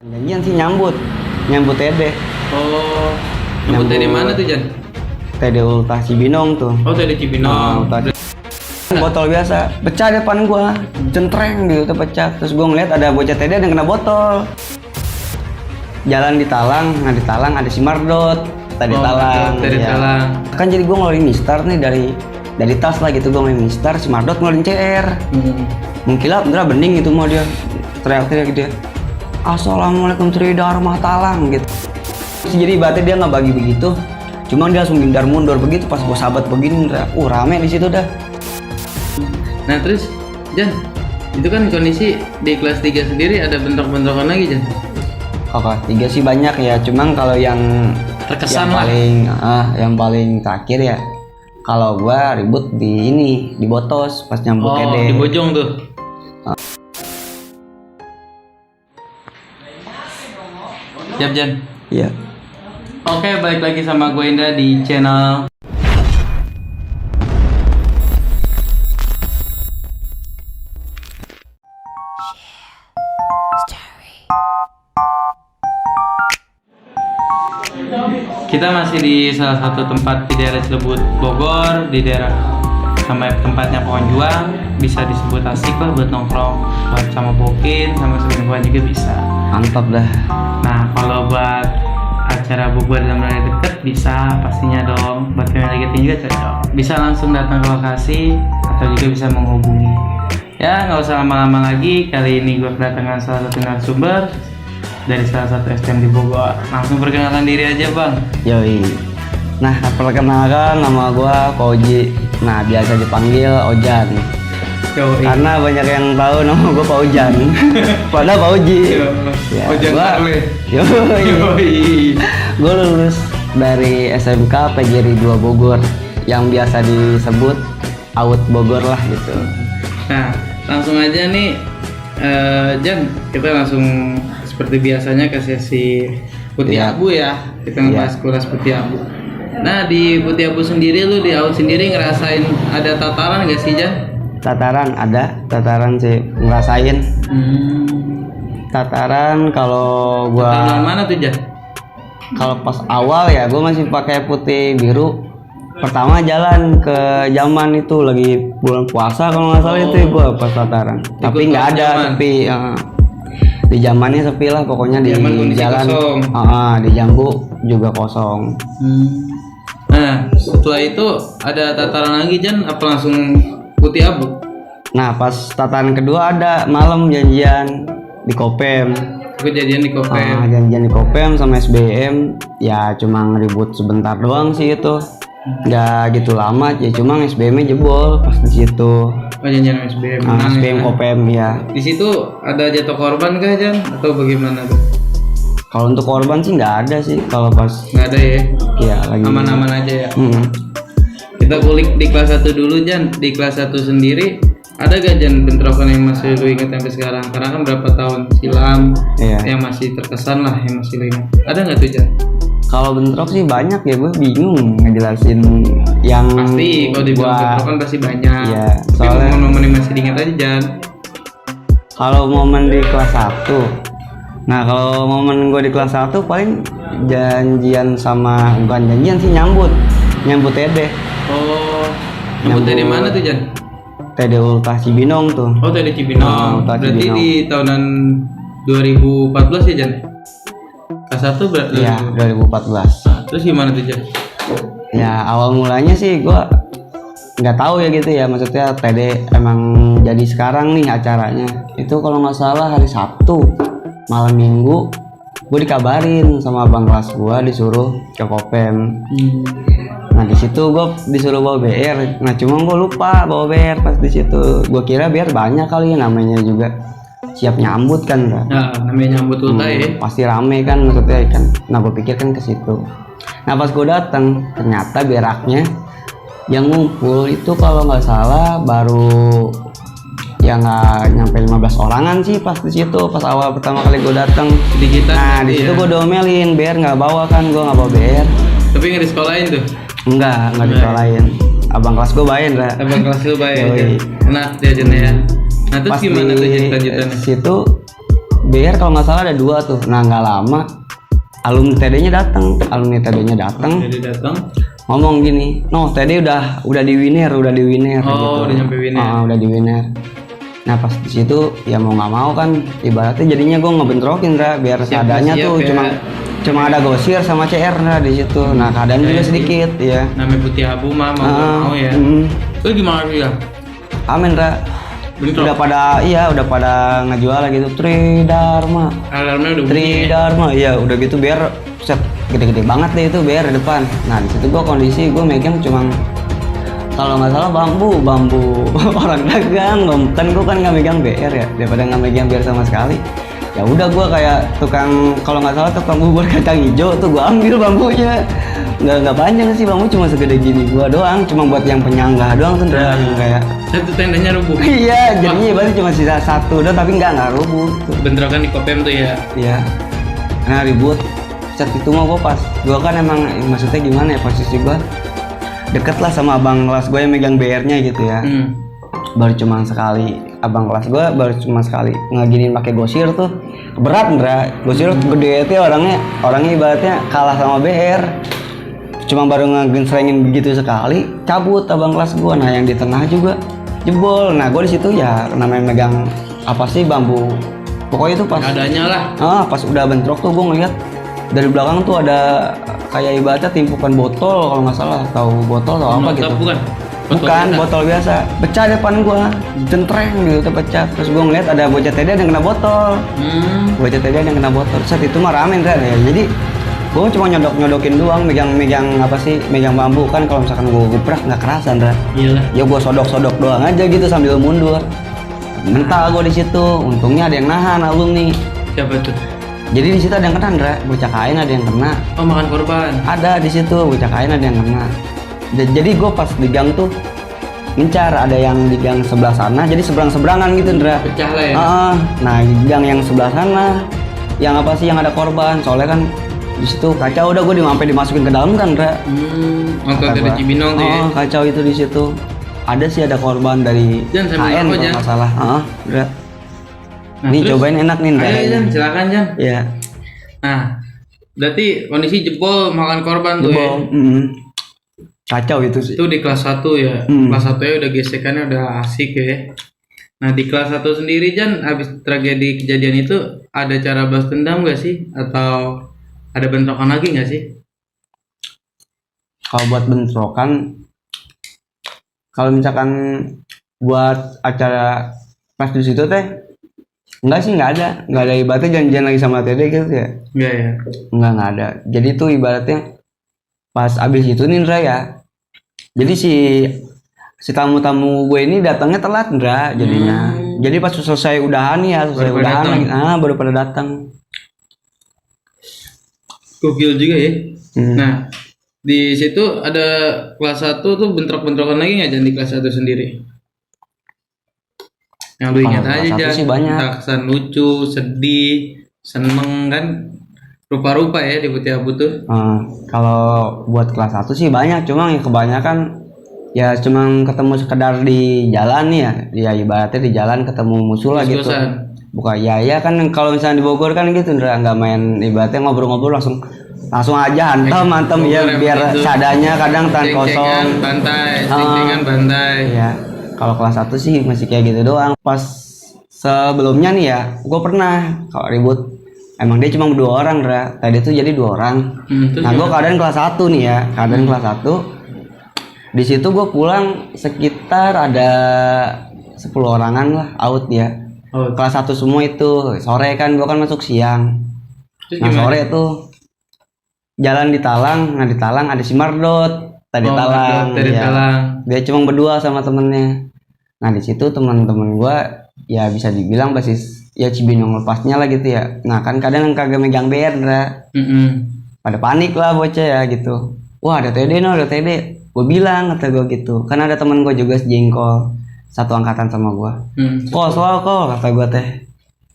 Janjian sih nyambut TD. Oh, nyambut TD mana tuh, Jan? TD Ultah Cibinong tuh. Oh, TD Cibinong. Botol biasa pecah depan gua, centreng gitu tuh pecah. Terus gua ngeliat ada bocah TD yang kena botol. Jalan di Talang, nah di Talang ada si Mardot, tadi Talang. Tadi Ya. Talang. Kan jadi gua ngeluarin Mistar nih dari tas lah gitu, gua ngeluarin Mistar, si Mardot ngeluarin CR. Mengkilap, bener bening gitu mau dia teriak-teriak gitu. Assalamualaikum Tri Dharma Talang gitu. Jadi ibaratnya dia nggak bagi begitu, cuma dia langsung hindar mundur begitu pas gua sahabat begini, rame di situ dah. Nah terus, Jan, itu kan kondisi di kelas 3 sendiri ada bentrok-bentrokan lagi, Jan? Kakak 3 sih banyak ya, cuman kalau yang Terkesan yang lah. yang paling terakhir ya, kalau gua ribut di Botos pas nyambut Oh, TD. di Bojong tuh. Siap, Jan. Iya. Oke, balik lagi sama gue Indra di channel kita masih di salah satu tempat di daerah Cilebut, Bogor, di daerah sama tempatnya Pohon Juang. Bisa disebut asik lah buat nongkrong, buat sama bokin, sama selingkuhan juga bisa. Mantap dah. Nah, kalau buat acara bubur dalam daerah deket bisa pastinya dong. Buat family gathering juga cocok. Bisa langsung datang ke lokasi atau juga bisa menghubungi. Ya, nggak usah lama-lama lagi. Kali ini gue kedatangan salah satu narasumber dari salah satu STM di Bogor. Langsung perkenalkan diri aja, Bang. Yoi. Nah, perkenalkan nama gua Koji. Nah, biasa dipanggil Ojan. Yoi. Karena banyak yang tahu nama gua Pak Ojan. Padahal Pak Oji. Ya, Ojan gua- Harley. Yoi. Gua lulus dari SMK PGRI 2 Bogor yang biasa disebut AUT Bogor lah gitu. Nah, langsung aja nih, Jan, kita langsung seperti biasanya ke sesi putih Iya. abu ya. Kita ngebahas kelas putih abu. Nah, di putih abu sendiri, lu di AUT sendiri ngerasain ada tataran gak sih, Jan? Tataran sih ngerasain. Tataran kalau Tataran gua mana tuh, Jan? kalau pas awal ya gua masih pakai putih biru. Pertama jalan ke zaman itu lagi bulan puasa kalau nggak salah itu gua pas tataran. Tapi nggak pas ada zaman. sepi. Di zamannya sepi lah pokoknya di Zaman kondisi jalan. kosong. Di Jambu juga kosong. Nah, setelah itu ada tataran lagi, Jan? Apa langsung putih abu? Nah pas tataran kedua ada malam janjian di Kopem. Kejadian di Kopem. Janjian di Kopem sama SBM ya cuma ngeribut sebentar doang sih itu. Nggak gitu lama ya, cuma SBM-nya jebol pas di situ. Oh, janjian SBM. Menang SBM ya. Kopem ya. Di situ ada jatuh korban kah, Jan? Atau bagaimana tuh? Kalau untuk korban sih nggak ada sih kalau pas Nggak ada ya? ya lagi Aman-aman aja ya? Mm. Kita kulik di kelas 1 dulu, Jan. Di kelas 1 sendiri ada gak, Jan, bentrokan yang masih lu ingat sampai sekarang? Karena kan berapa tahun silam Iya. yang masih terkesan lah, yang masih lu ingat. Ada nggak tuh, Jan? Kalau bentrok sih banyak ya, gue bingung ngejelasin yang Pasti kalau dibilang bentrokan pasti banyak. Iya, Tapi soalnya- momen-momen yang masih diingat aja, Jan. kalau momen di kelas 1. Nah, kalau momen gue di kelas 1 paling janjian sama bukan janjian sih nyambut TD. Oh, nyambut dari mana tuh, Jan? TD Ultah Cibinong tuh. Oh, dari Cibinong. Ultah Berarti Cibinong. di tahunan 2014 ya, Jan? Kelas 1 berarti. Iya, 2014. Nah, terus gimana tuh, Jan? Ya awal mulanya sih gue nggak tahu ya gitu ya, maksudnya TD emang jadi sekarang nih acaranya itu kalau nggak salah hari Sabtu malam Minggu gue dikabarin sama abang kelas gue disuruh ke Kopem. Nah di situ gue disuruh bawa BR, nah cuma gue lupa bawa BR pas di situ. Gue kira BR banyak kali ya, namanya juga siap nyambut kan. Nah, namanya nyambut ultah ya. Pasti rame kan maksudnya kan. Nah gue pikir kan ke situ. Nah pas gue datang ternyata beraknya yang ngumpul itu kalau nggak salah baru ya nggak nyampe 15 orangan sih pas di situ pas awal pertama kali gue datang. Digital. Nah di situ gue domelin BR nggak bawa kan, gue nggak bawa BR. Tapi nggak disekolahin tuh. Nggak disalahin. Abang kelas gue bayain lah. Abang kelas lu baik Yoi. aja. Enak dia, Jan ya. Nah, terus Pas gimana tuh, Jan, di lanjutannya? situ BR kalau nggak salah ada 2 tuh. Nah nggak lama alumni TD-nya datang Jadi datang. ngomong gini, no TD udah di winner Oh, gitu. udah nyampe winner. Udah di winner. Nah pas di situ ya mau nggak mau kan ibaratnya jadinya gue ngebentrokin Ra, biar seadanya Siap-siap tuh ya. cuma ada gosir sama CR Ra di situ. Nah keadaan juga sedikit ya. Namanya putih abu mah mau nggak mau ya. Lu gimana sih ya? Amin Ra. Bentrok. Udah pada ngejual gitu Tridharma. Alarmnya udah bunyi. Tridharma ya udah gitu biar set gede-gede banget deh itu biar di depan. Nah di situ gua kondisi gua megang cuma kalau nggak salah bambu orang dagang kan gua kan nggak megang BR ya daripada nggak megang BR sama sekali. Ya udah gua kayak tukang kalau nggak salah tukang bubur kacang hijau tuh gua ambil bambunya. Nggak panjang sih bambu cuma segede gini gua doang cuma buat yang penyangga doang tuh yang kayak Satu tendanya rubuh. iya jadinya berarti cuma sisa 1 doang tapi nggak rubuh tuh. Bentrokan di Kopem tuh ya. Iya. Nah ribut. Saat itu mah gua kan emang maksudnya gimana ya posisi gua deket lah sama abang kelas gue yang megang BR-nya gitu ya. Baru cuma sekali abang kelas gue baru cuma sekali ngaginin pakai gosir tuh berat Ndra. Gosir gede itu orangnya ibaratnya kalah sama BR. Cuma baru ngegenslengin begitu sekali cabut abang kelas gue. Nah yang di tengah juga jebol. Nah gue di situ ya namanya megang apa sih bambu. Pokoknya itu pas Adanya lah. pas udah bentrok tuh gue ngeliat dari belakang tuh ada kayak ibaratnya timpukan botol kalau nggak salah tahu botol atau apa gitu. Bukan biasa. botol biasa. Pecah depan gue, jentreng gitu pecah. Terus gue ngeliat ada bocah TD yang kena botol. Bocah TD yang kena botol. Saat itu mah ramen kan ya. Jadi gue cuma nyodokin doang, megang apa sih, megang bambu kan kalau misalkan gue guprak nggak kerasan Ra. Iyalah. Ya gue sodok doang aja gitu sambil mundur. Mental gue di situ. Untungnya ada yang nahan alumni. Siapa tuh? Jadi di situ ada yang kena, Ndra. Bocah kain ada yang kena. Oh, makan korban. Ada di situ bocah kain ada yang kena. Jadi gue pas di gang tuh ngincar ada yang di gang sebelah sana. Jadi seberang-seberangan gitu, Ndra. Pecah lah ya. Nah, di gang yang sebelah sana yang apa sih yang ada korban. Soalnya kan di situ kacau udah gue sampai dimasukin ke dalam kan, Ndra. Waktu Kata ada gua, Cibinong tuh ya. kacau itu di situ. Ada sih ada korban dari Jan, sambil KN rokok, kalau Jan. nggak salah. Ndra. Nah, Nih terus? cobain enak nih, Ndra. Ayo Jan, silakan Jan. Iya. Nah, berarti kondisi jebol makan korban tuh ya. Kacau itu sih. Itu di kelas 1 ya. Kelas 1 ya udah gesekannya udah asik ya. Nah, di kelas 1 sendiri Jan, habis tragedi kejadian itu ada cara balas dendam gak sih? Atau ada bentrokan lagi gak sih? Kalau buat bentrokan, kalau misalkan buat acara pas di situ teh, nggak ada ibaratnya janjian lagi sama TD gitu ya. Enggak ya. Nggak ada. Jadi tuh ibaratnya pas abis itu nih Ndra ya. Jadi si tamu-tamu gue ini datangnya telat Ndra jadinya. Jadi pas selesai udahan ya, baru pada datang. Gokil juga ya. Hmm. Nah, di situ ada kelas 1 tuh bentrok-bentrokan lagi nggak Jan di kelas 1 sendiri? Yang lu ingat Kalau aja kelas 1 Jan, sih banyak. entah kesan lucu, sedih, seneng kan, rupa-rupa ya di Putih Abu tuh. Kalau buat kelas 1 sih banyak, cuma yang kebanyakan ya cuma ketemu sekedar di jalan nih ya ibaratnya di jalan ketemu musuh lah gitu. Bukan ya kan kalau misalnya di Bogor kan gitu nggak main ibaratnya ngobrol-ngobrol langsung aja hantem ya biar seadanya kadang tangan kosong bantai bantai ya. Kalau kelas 1 sih masih kayak gitu doang. Pas sebelumnya nih ya gue pernah kalau ribut emang dia cuma 2 orang Dra. Tadi tuh jadi 2 orang. Nah gue keadaan kelas 1 nih ya kelas 1 di situ gue pulang sekitar ada 10 orangan lah out ya. Kelas 1 semua itu sore kan gua kan masuk siang. Nah sore tuh jalan di Talang. Nah di Talang ada si Mardot tadi Talang. Dia cuma berdua sama temennya. Nah di situ teman-teman gua ya bisa dibilang basis ya Cibinong lepasnya lah gitu ya. Nah kan kadang kagak megang BR pada panik lah bocah ya gitu. Wah ada TD no ada TD. Gue bilang kata gue gitu. Kan ada teman gue juga sejengkol satu angkatan sama gua. Kok kata gua teh.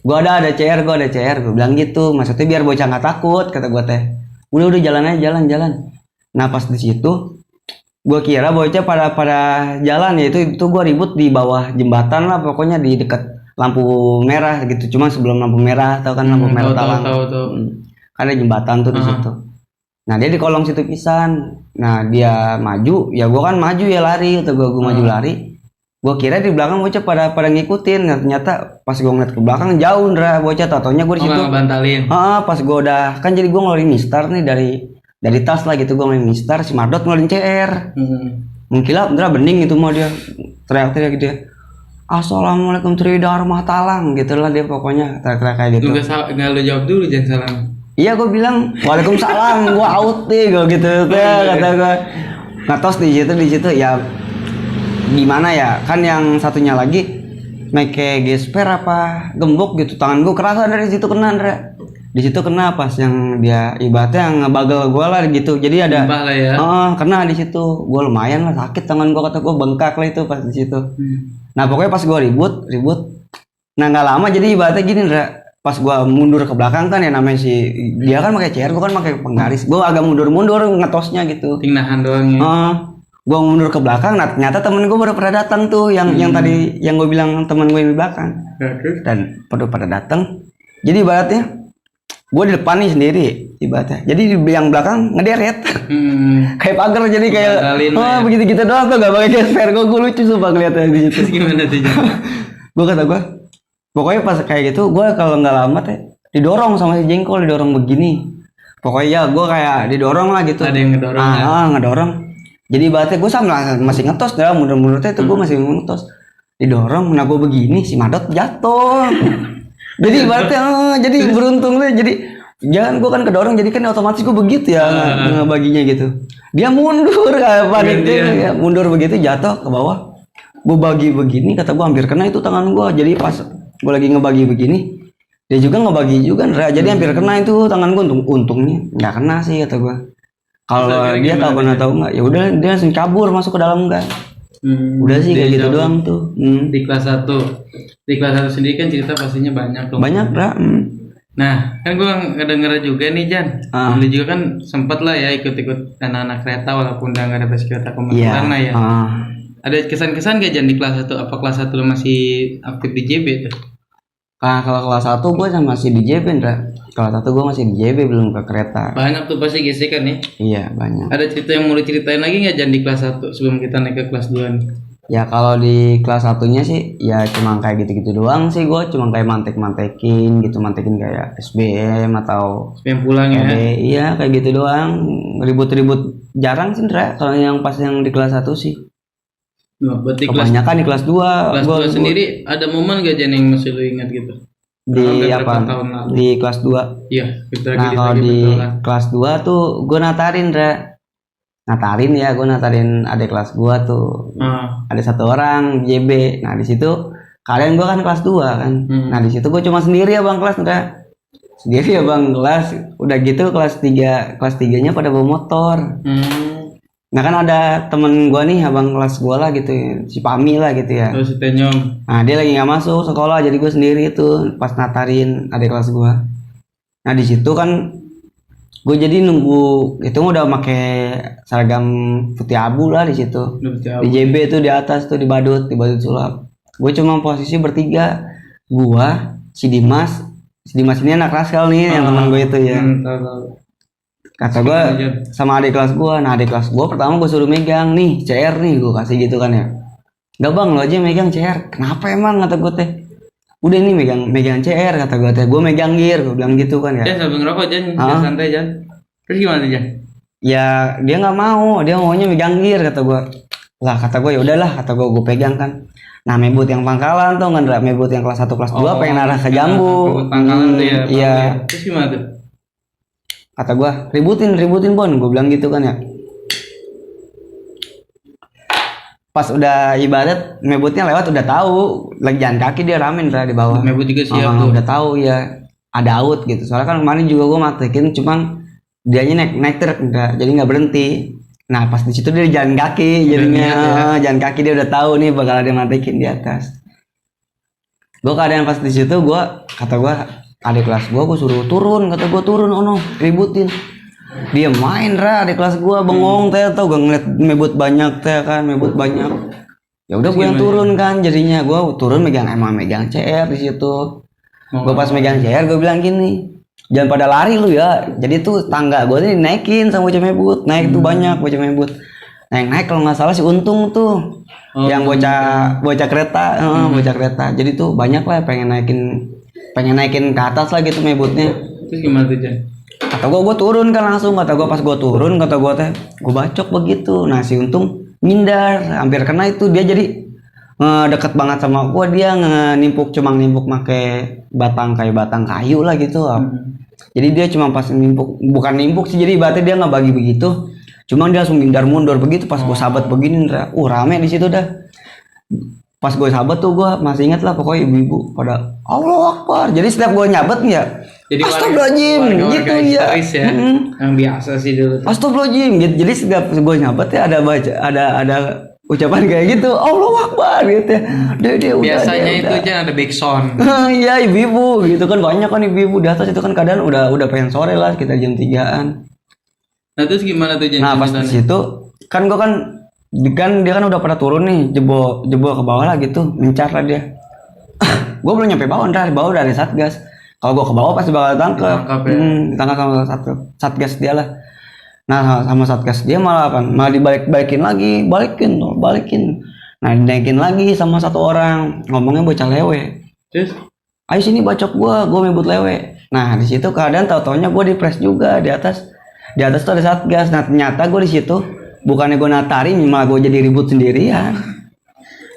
Gua ada CR, gua bilang gitu. Maksudnya biar bocah nggak takut kata gua teh. Udah jalan aja jalan. Nah pas di situ gua kira bocah pada jalan ya itu gua ribut di bawah jembatan lah pokoknya di dekat lampu merah gitu, cuma sebelum lampu merah, tahu kan lampu merah talang. Tahu. Kan ada jembatan tuh di situ. Nah dia di kolong situ pisan. Nah dia maju, ya gua kan maju ya lari, atau gua maju lari. Gua kira di belakang bocah pada ngikutin. Nah, ternyata pas gua ngeliat ke belakang jauh Ndra bocah, tatonya gua di situ. Ngebantalin. Pas gua udah kan jadi gua ngeluarin mistar nih dari tas lah gitu, gua ngeluarin mistar, si Mardot ngeluarin CR. Mengkilap Ndra bening itu mau dia teriak-teriak gitu ya. Assalamualaikum Tridharma Talang gitu lah dia pokoknya teriak-teriak kayak gitu. Enggak lu jawab dulu, jangan salam. Iya gue bilang waalaikumsalam, gue out nih gue gitu kata gue. Nah tos di situ ya gimana ya, kan yang satunya lagi make gesper apa gembok gitu, tangan gue kerasa dari situ kena Ndra. Di situ kena pas yang dia ibaratnya yang ngebagel gue lah gitu, jadi ada lah ya. Kena di situ, gue lumayan lah sakit tangan gue, kata gue bengkak lah itu pas di situ. Nah pokoknya pas gue ribut, nah nggak lama jadi ibaratnya gini Ndra. Pas gua mundur ke belakang kan ya namanya si dia kan pakai CR, gua kan pakai penggaris, gua agak mundur ngetosnya gitu, nahan doang ya. Gua mundur ke belakang, nah ternyata temen gua baru pada datang tuh yang tadi yang gua bilang temen gua yang di belakang. Dan pada datang, jadi ibaratnya gua di depan nih sendiri ibaratnya, jadi di yang belakang ngederet kayak pagar, jadi kayak begitu gitu doang tuh, gak pakai gesper. Gua lucu sumpah ngeliatnya di situ. Gimana tuh? Gua kata pokoknya pas kayak gitu, gue kalau nggak lama didorong sama si Jengkol, didorong begini. Pokoknya ya gue kayak didorong lah gitu. Ada yang ngedorong ngedorong. Jadi ibaratnya gue sama masih ngetos dah, mundur-mundur itu gue masih ngetos. Didorong, nah gue begini, si Madot jatuh. Jadi ibaratnya, jadi beruntung tuh. Jadi jangan gue kan kedorong, jadi kan otomatis gue begitu ya ngebaginya gitu. Dia mundur kayak panik ya, mundur begitu jatuh ke bawah. Gue bagi begini, kata gue hampir kena itu tangan gue. Jadi pas gue lagi ngebagi begini, dia juga ngebagi juga Ndra, jadi hampir kena itu tangan gue. Untungnya nggak kena sih kata gue. Kalau dia tahu nggak, ya udah dia langsung kabur masuk ke dalam enggak. Udah sih kayak gitu doang tuh. Di kelas 1 sendiri kan cerita pastinya banyak tuh. Banyak Ndra. Nah kan gue ngedenger juga nih Jan, lu juga kan sempet lah ya ikut anak-anak kereta walaupun udah nggak ada bus kereta komuter lah ya. Ada kesan-kesan gak Jan di kelas 1? Apa kelas 1 lu masih aktif di JB tuh? Kalau kelas 1 gue masih di JB Ndra. Kelas 1 gue masih di JB, belum ke kereta. Banyak tuh pasti gesekan ya? Iya banyak. Ada cerita yang mau diceritain lagi gak Jan di kelas 1 sebelum kita naik ke kelas 2 nih? Ya kalau di kelas 1-nya sih ya cuma kayak gitu-gitu doang sih. Gue cuma kayak mantekin kayak SBM atau SBM pulang ya? Iya kayak gitu doang. Ribut-ribut jarang sih Ndra kalau yang pas yang di kelas 1 sih. Kebanyakan di kelas 2. Kelas 2 sendiri ada momen gak Jan yang masih lu ingat gitu? Di apa? Di kelas 2. Iya, nah kalau di kelas 2 tuh gue natarin adik kelas gue tuh. Ada satu orang JB. Nah di situ kalian gue kan kelas 2 kan. Nah di situ gue cuma sendiri abang kelas Ndra. Sendiri abang kelas. Udah gitu kelas 3-nya pada bawa motor. Nah kan ada temen gue nih abang kelas gue lah gitu, si Pami lah gitu ya. Si Tenyom. Nah dia lagi nggak masuk sekolah, jadi gue sendiri tuh pas natarin adik kelas gue. Nah di situ kan gue jadi nunggu, itu udah pakai seragam putih abu lah di situ. Di JB tuh di atas tuh di badut sulap. Gue cuma posisi bertiga, gue, si Dimas ini anak Raskal nih yang teman gue itu ya. Kata gue sama adik kelas gue, nah adik kelas gue pertama gue suruh megang nih CR nih, gue kasih gitu kan ya. Gak bang, lo aja megang CR. Kenapa emang, kata gue teh. Udah nih megang CR, kata gue teh. Gue megang gear, gue bilang gitu kan ya. Jan sambil ngerokok Jan, santai Jan. Terus gimana Jan? Ya dia nggak mau, dia maunya megang gear kata gue. Lah kata gue ya udahlah, kata gue pegang kan. Nah mebut yang pangkalan tuh kan, mebut yang kelas 1 kelas 2 pengen arah ke Jambu. Pangkalan tuh ya. Iya. Terus gimana tuh? Kata gue ributin Bon, gue bilang gitu kan ya. Pas udah ibadat mebutnya lewat udah tahu lagi jalan kaki dia ramen di bawah. Mebut juga siap tuh. Udah tahu ya ada out gitu. Soalnya kan kemarin juga gue matikin, cuman dianya naik truk jadi nggak berhenti. Nah pas di situ dia jalan kaki, jadinya jalan kaki dia udah tahu nih bakal ada matikin di atas. Gue keadaan pas di situ kata gue adik kelas gue suruh turun, kata gue turun ributin. Dia main adik kelas gue bengong teh, tau gak ngeliat mebut banyak teh kan, mebut banyak. Ya udah gue yang turun kan, jadinya gue turun megang CR di situ. Gue pas megang CR gue bilang gini, jangan pada lari lu ya. Jadi tuh tangga gue ini naikin sama bocah mebut, naik tuh banyak bocah mebut. Naik kalau nggak salah si Untung tuh, yang bocah kereta, bocah kereta. Jadi tuh banyak lah pengen naikin ke atas lah gitu mebutnya. Terus gimana tuh Jan? Kata gue turun kan langsung, kata gue pas gue turun, kata gue teh gue bacok begitu. Nah si Untung ngindar, hampir kena itu dia jadi deket banget sama gue, dia cuma nimpuk make batang kayu lah gitu. Jadi dia cuma pas nimpuk, bukan nimpuk sih, jadi berarti dia nggak bagi begitu, cuma dia langsung hindar mundur begitu. Pas gue sahabat begini, rame di situ dah. Pas gue sahabat tuh gue masih inget lah, pokoknya ibu-ibu pada Allah Akbar. Jadi setiap gue nyabet ya, jadi astagfirullahaladzim gitu ya. Yang biasa sih dulu. Astagfirullahaladzim gitu. Jadi setiap gue nyabet ya ada ucapan kayak gitu, Allah Akbar gitu ya. Biasanya itu aja ada backsound. Iya ibu-ibu gitu kan, banyak kan ibu-ibu di atas itu kan, keadaan udah pengen sore lah, kita jam 3-an. Nah terus gimana tuh Jan? Nah pas di situ kan gue kan dia kan udah pada turun nih, jebol ke bawah lah gitu, mencar lah dia. Gue belum nyampe bawah, bawah dari satgas. Kalau gue ke bawah pasti bakal ditangkap. Ditangkap sama satgas dia lah. Nah sama satgas dia malah dibalikin lagi, balikin. Nah dinaikin lagi sama satu orang, ngomongnya bocah lewe. Terus? Ayo sini bacok gue mebut lewe. Nah di situ keadaan tau-taunya gue dipres juga di atas tuh ada satgas. Nah ternyata gue di situ bukannya gue natarin, malah gue jadi ribut sendirian.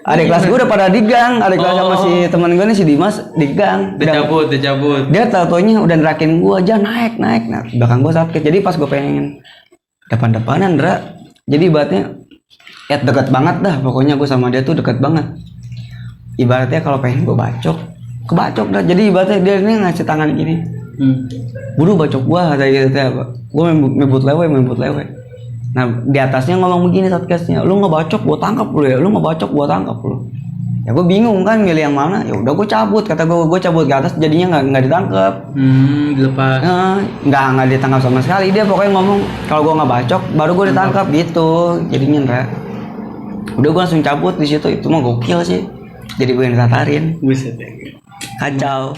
Adik kelas gue udah pada di gang, adik kelas sama si teman gue nih si Dimas di gang. Dicabut. Dia tau-taunya udah nerakin gue aja naik. Nah belakang gue sakit. Jadi pas gue pengen depan-depanan jadi ibaratnya dekat banget dah. Pokoknya gue sama dia tuh dekat banget. Ibaratnya kalau pengen gue kebacok dah. Jadi ibaratnya dia ini ngasih tangan gini. Buru bacok gue kayak gitu ya. Gue mebut lewe. Nah di atasnya ngomong begini satgasnya, lu ngebacok gue tangkap lu ya, ya gue bingung kan milih yang mana. Ya udah gue cabut, kata gue cabut ke atas, jadinya nggak ditangkap. Dilepas. Nggak ditangkap sama sekali. Dia pokoknya ngomong kalau gue nggak bacok baru gue ditangkap gitu. Jadinya udah gue langsung cabut di situ. Itu mah gokil sih, jadi gue yang ditatarin. Buset ya. Kacau.